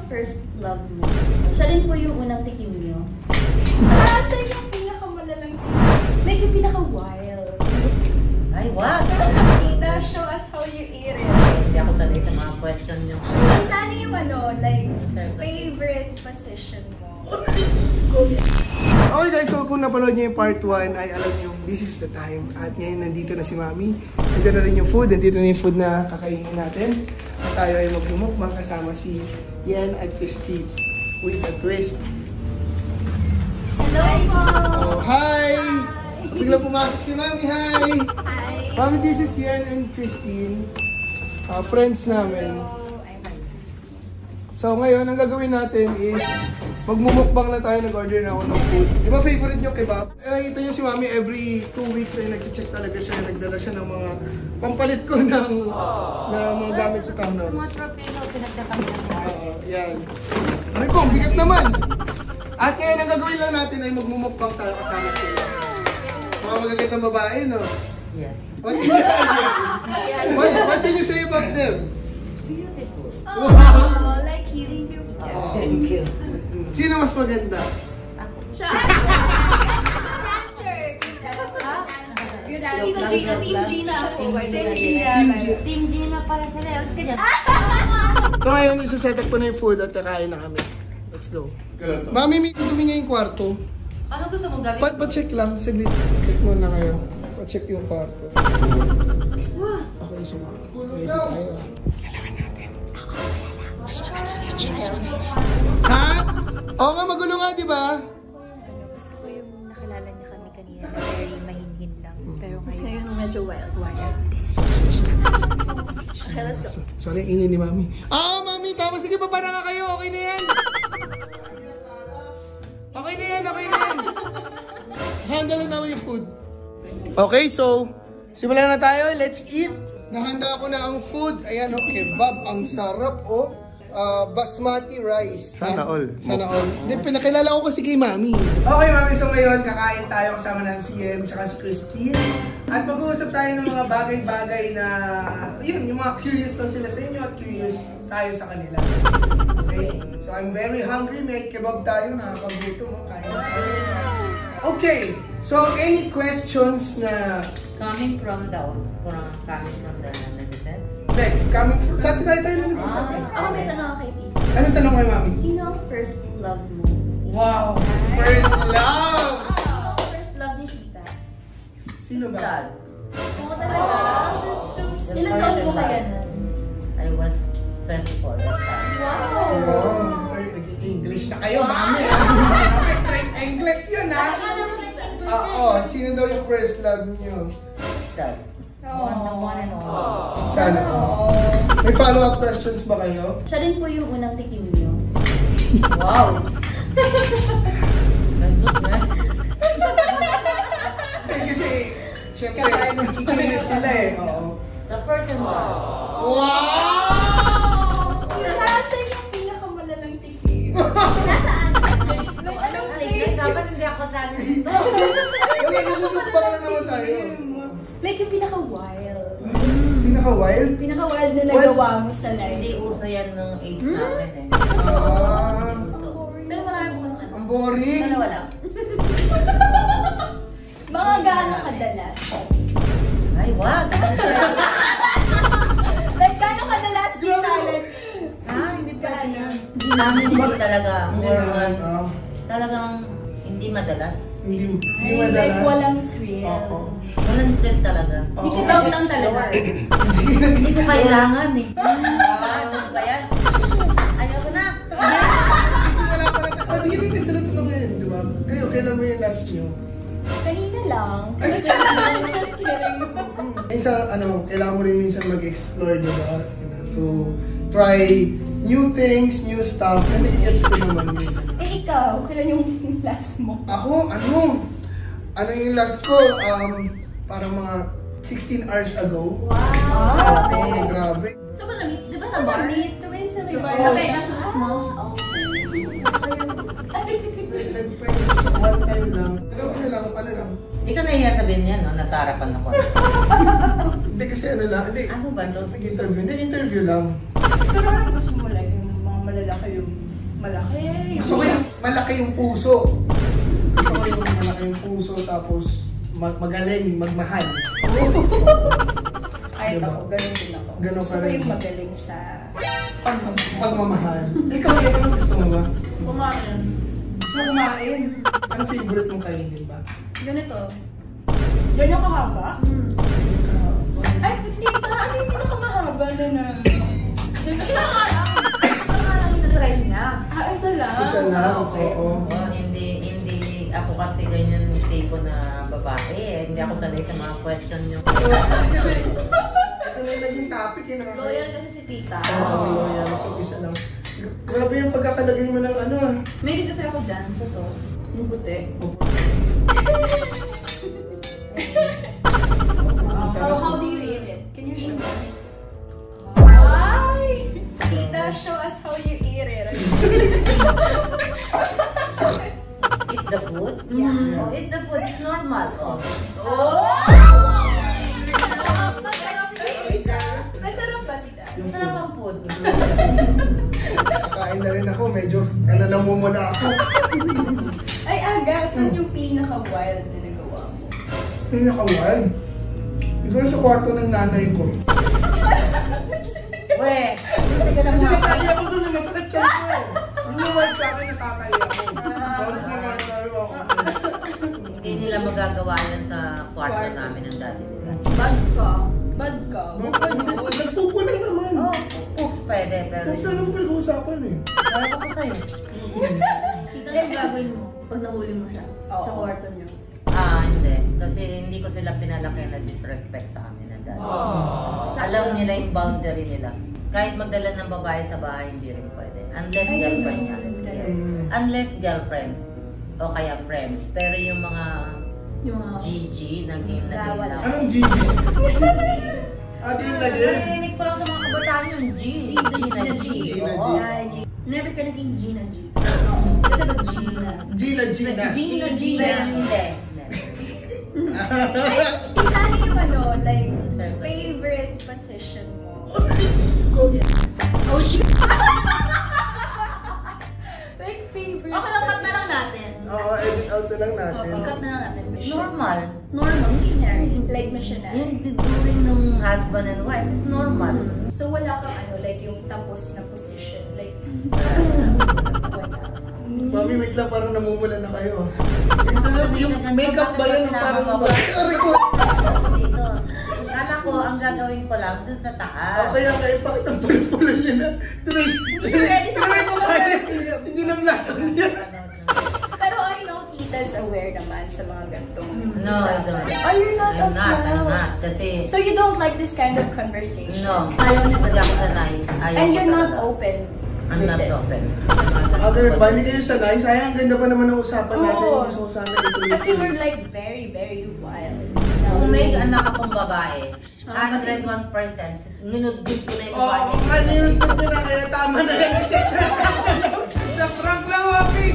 first love mo? Siya rin po yung unang tikim niyo. Sa yung pinakamalalang tikim. Like yung pinaka-wild. Ay, wow! Tita, show us how you eat it. Hindi ako sanay sa mga question nyo. Ano yung like, favorite position mo? Okay guys, so kung napanood niyo yung part 1 ay alam niyo this is the time. At ngayon nandito na si Mami. Nandiyan na rin yung food. Nandito na yung food na kakainin natin. At tayo ay magmumukbang kasama si Yan at Christine with a twist. Hello po! Oh, hi! Biglang pumasok si Mami. Hi! Hi! Mami, this is Yan and Christine. Friends namin. So ngayon, ang gagawin natin is magmumukbang na tayo, nag-order na ako ng food. Di ba favorite nyo kebab? Nakita nyo si Mami every 2 weeks ay nag-check talaga siya. Nagdala siya ng mga pampalit ko ng mga gamit sa townhouse. Mga tropino, pinagdakan niya. Yan. Ano ko, bigat naman! At ngayon, ang gagawin lang natin ay magmumukbang tayo kasama sila. Mga magagandang babae, no? Yes. What did you say? What did you say about them? Beautiful. Oh, like hearing your Oh, thank you. Sino mas maganda? Ako. answer! Good answer. Team Gina ako. Team Gina. Team Gina para sila. Ganyan. So ngayon, isa-set up ko na yung food at kakain na kami. Let's go. Mami, may dumi niya yung kwarto. Ano gusto mong gawin? Pa-check lang. Saglit. Check muna kayo. Pa-check yung kwarto. Okay, so ready tayo. Kailangan natin. Mas maganda na yun. Mas maganda. Ha? Oo nga, magulo nga, di ba? Gusto ko yung nakilala niya kami kanina na very mahinhin lang. Pero Tapos ngayon, ngayon medyo wild. this is switch na. Okay, let's go. Sorry, ingin ni Mami. Mami, tama. Sige, babara nga kayo. Okay na yan. Okay na yan, okay na yan. Handle na namin yung food. Okay, so, simulan na tayo. Let's eat. Nahanda ko na ang food. Ayan, okay. Kebab. Ang sarap, oh. Basmati rice. Sana all. Sana all. Hindi, pinakilala ko kasi kay Mami. Okay, Mami. So ngayon, kakain tayo kasama ng CM tsaka si Christine. At mag-uusap tayo ng mga bagay-bagay na, yun, yung mga curious lang sila sa inyo at curious tayo sa kanila. Okay? So I'm very hungry. May kebab tayo. Nakakagutom. Kain na tayo. Okay. So, any questions na... Coming from the netizen? Hindi, coming from... Saan tayo na nag-usap? Ako may tanong ako kay Tita. Anong tanong kay Mami? Sino ang first love mo? Wow! First love! First love ni Tita. Sino ba? Dad. Oo talaga. That's so sweet. Ilang taon po kaya na? I was 24 that time. Wow! Wow! Nag-English na kayo, Mami! Straight English yun, ha? Sino daw yung first love niyo? Dad. The one and all. Sana. May follow-up questions ba kayo? Siya rin po yung unang tikim niyo. Wow! That's good, man. Kasi, syempre, curious sila eh. Oo. The first and last. Wow! Nasa yung pinakamalalang tikim. Nasaan? Nung anong place? Dapat hindi ako sana dito. Okay, nagmumukbang na naman tayo. Like yung pinaka-wild. Pinaka-wild? Pinaka-wild na nagawa mo sa Hindi life. uso yan ng age namin eh. Pero marami po naman. Ang boring. Dalawa lang. Mga gaano kadalas? Ay, wag! Like gaano kadalas dito? Hindi pa yan. Hindi namin hindi talaga. Talagang hindi madalas. Hindi Like madalas. walang thrill. Oo. Walang trend talaga. Hindi ka lang lang talaga. Hindi ko kailangan eh. Ano ba yan? Ayoko na. Kasi wala pa lang. Pati yun yung sila tulong ngayon, di ba? Kayo, kailan mo yung last nyo? Kanina lang. Just kidding. Minsan, kailangan mo rin minsan mag-explore, di ba? To try new things, new stuff. And nag-gets ko naman yun. Ikaw, kailan yung last mo? Ako, ano yung last ko? Parang mga 16 hours ago. Wow! Grabe. So ba na-meet? Di ba sa bar? Meet to be sa may Sa bar. bar. Sabi, nasus mo? Nagpwede sa one time lang. Pero ano lang. Hindi ka nahiya sabihin yan, no? Nasa harapan ako. Hindi kasi lang. Hindi. Ano ba to? Nag-interview. Hindi, interview lang. Pero ano gusto mo like yung mga malalaki yung Malaki. Gusto ko yung malaki yung puso. Gusto ko yung malaki yung puso tapos magaling, magmahal. Ay, Diba? ako, ganun din ako. Ganun Gusto ka ko rin. yung magaling sa pagmamahal. Pagmamahal. Ikaw, ano gusto mo ba? Kumain. Gusto mo kumain? Ano favorite mong kainin ba? Ganito. Ganyan kahaba? Ay, tita, ano yung pinakamahaba na Isa nga lang. Isa nga lang yung na-try niya. Isa lang? Isa lang, Okay. oo. Hindi ako kasi ganyan tipo na babae. Hindi ako sanay sa mga question nyo. Kasi, ito na yung naging topic eh. Loyal kasi si tita. Oo, loyal. So, isa lang. Grabe yung pagkakalagay mo ng ano ah. May kasi ako dyan sa sauce. Yung puti. How do you eat it? Can you show us? Ay! Tita, show us how you eat it. Eat the food? Yeah. Oh, eat the food. It's normal. Oh. Masarap ba, tita? Yung Sarap food. ang food. Kakain na rin ako. Medyo, namumula ako. Ay, aga, saan yung pinaka-wild na nagawa mo? Pinaka-wild. Siguro sa kwarto ng nanay ko. Weh, hindi ka Kasi naman. nakaiyak ako doon, masakit siya ko. Hindi yung wild sa akin, nakakaiyak ako. Bakit naman tayo ako? Hindi nila magagawa yan sa kwarto namin ng daddy nila. Bad ka. Bad ka? Nagpupo lang naman. Oh, pwede, pero Kung saan naman pinag-uusapan eh. Kaya ko sa'yo. Tita, yung gagawin mo pag nahuli mo siya Oo. sa kwarto niya. Hindi. Kasi hindi ko sila pinalaki na disrespect sa amin ng daddy. Alam nila yung boundary nila. Kahit magdala ng babae sa bahay, hindi rin pwede. Unless girlfriend niya. Yes. Unless girlfriend. O kaya friend. Pero yung mga Yung mga... GG na game na game lang. Anong GG? Adi na din. Naririnig ko lang sa mga kabataan yung G. Gina G. Oo. Never ka naging Gina G. Pwede ba Gina? Gina. Gina G. Hindi. Tita, ano yung ano, like, favorite position mo? Oh, shit! Like, favorite Okay lang, cut na lang natin. Oo, edit out na lang natin. Cut na lang natin. Normal. Normal, missionary. Like, missionary. Yung during ng husband and wife, it's normal. So, wala kang ano, like, yung tapos na position. Like, tapos na. Wala. Mami, wait lang, parang namumula na kayo. Yung makeup ba yan? Parang sorry ko. Dito. Kala ko, ang gagawin ko lang dun sa taas. Okay, bakit ang pula-pula niya na? Tinry ko kaya. Hindi na blush on niya. Pero I know tita's aware naman sa mga gantong No, I don't. Oh, you're not I'm as not, I'm well. not. Kasi, So you don't like this kind of conversation? no. Ayaw niya Hindi ako talaga. sanay. Ayaw And ko you're not talaga. open I'm with not this? open. Okay, ba? Hindi kayo sanay? Sayang, ganda pa naman ang usapan natin. Oo. Gusto ko sana ituloy. Kasi we're like very, very wild. Kung may anak akong babae, Ah, kasi- 101%, nginudgid ko na yung Oo, babae. ano yung tuto na kaya tama na yan. Kasi sa prank lang, Wapi.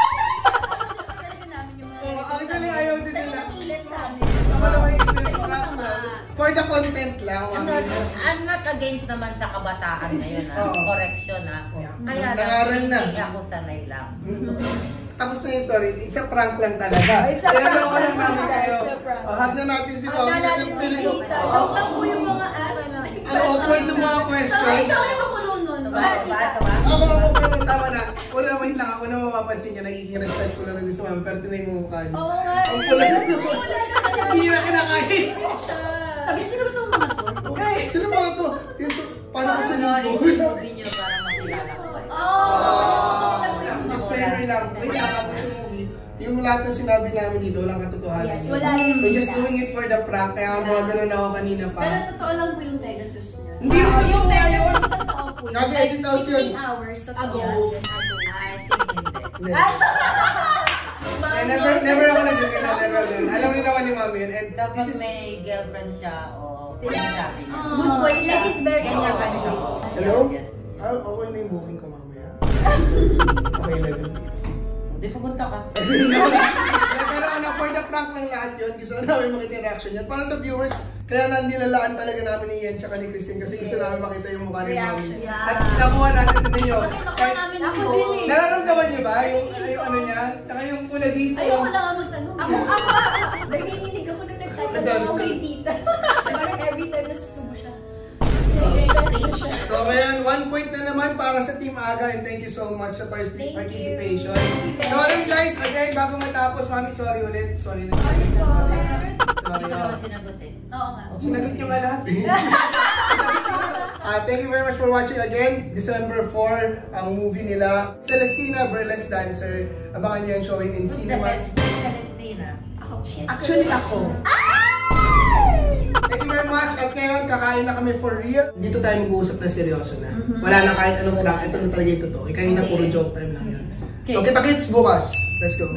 Talaga namin yung mga... Oo, ang galing ayaw din Sa'yo nila. nakilit sa amin. Ako naman yung Sa'yo prank masama. lang. For the content lang, Wapi. I'm not against naman sa kabataan ngayon, Oo. Correction, Kaya Nangaral na. hindi ako sanay lang. Tapos na yung story, it's a prank lang talaga. Oh, it's a prank Tinanong ko lang lang namin talaga, kayo. it's a prank. Hug na natin si Mami. Handa Kasi natin si feeling ko, tita. Joke lang po yung mga ass. ang awkward ng mga questions. Ikaw ay makulong nun. Diba? Ako, pero tama na. Una, wait lang. Ako na mapapansin niya, nagiging-respect ko lang din sa Mami, pero tinay mo mukha niya. Oo nga. Ang pula na naman. Hindi na kinakain. Sabi niya, sino ba itong mga to? Sino mga to? Paano ko sa Sorry, linggo? movie nyo para makilala ko kayo. Disclaimer lang. Wait lang, ako sa movie. Yung lahat na sinabi namin dito, walang katotohanan. Yes, wala yung We're just bida. doing it for the prank, kaya mga ganun ako kanina pa. Pero totoo lang po yung Pegasus niya. Hindi mo Yung totoo yun. Pegasus, totoo po. yun. Nag-edit Like, out yun. 16 hours, totoo Ago. yan. I think hindi. Eh, never ako nag-gagana, never din. Alam rin naman ni Mami yun. And Kapag this is... may girlfriend siya o sinasabi niya. Good boy siya. Like, he's very Ganyan open. kami ako. Hello? Yes, yes. Okay na yung booking ko mamaya. Okay na yun. Hindi pupunta ka. Pero ano, for the prank lang lahat yun. Gusto na namin makita yung reaction yan. Para sa viewers, Kaya nanilalaan talaga namin ni Ian tsaka ni Christine kasi gusto namin makita yung mukha ni Mami. Yeah. At nakuha natin din ninyo. Nakuha namin ng goal. Nararamdaman niyo ba yung ano niya? Tsaka yung pula dito. Ayoko na nga magtanong. Ako, nanginginig ako nung nagtatanong ako kay tita. Parang every time nasusubo siya. So ngayon, 1 point na naman para sa Team Aga and thank you so much sa participation. So ayun guys, again, bago matapos, Mami, sorry ulit. Sorry na. Sorry. Hindi ko naman sinagot eh. Oo nga. Sinagot nyo nga lahat eh. Thank you very much for watching again. December 4, ang movie nila, Celestina Burlesque Dancer. Abangan nyo yung showing in cinemas. Celestina. Ako. Actually ako. Thank you very much. At ngayon, kakain na kami for real. Dito tayo mag-uusap na seryoso na. Wala na kahit anong plan. Ito na talaga yung totoo. Kanina puro joke time lang yun. So kita-kits bukas. Let's go.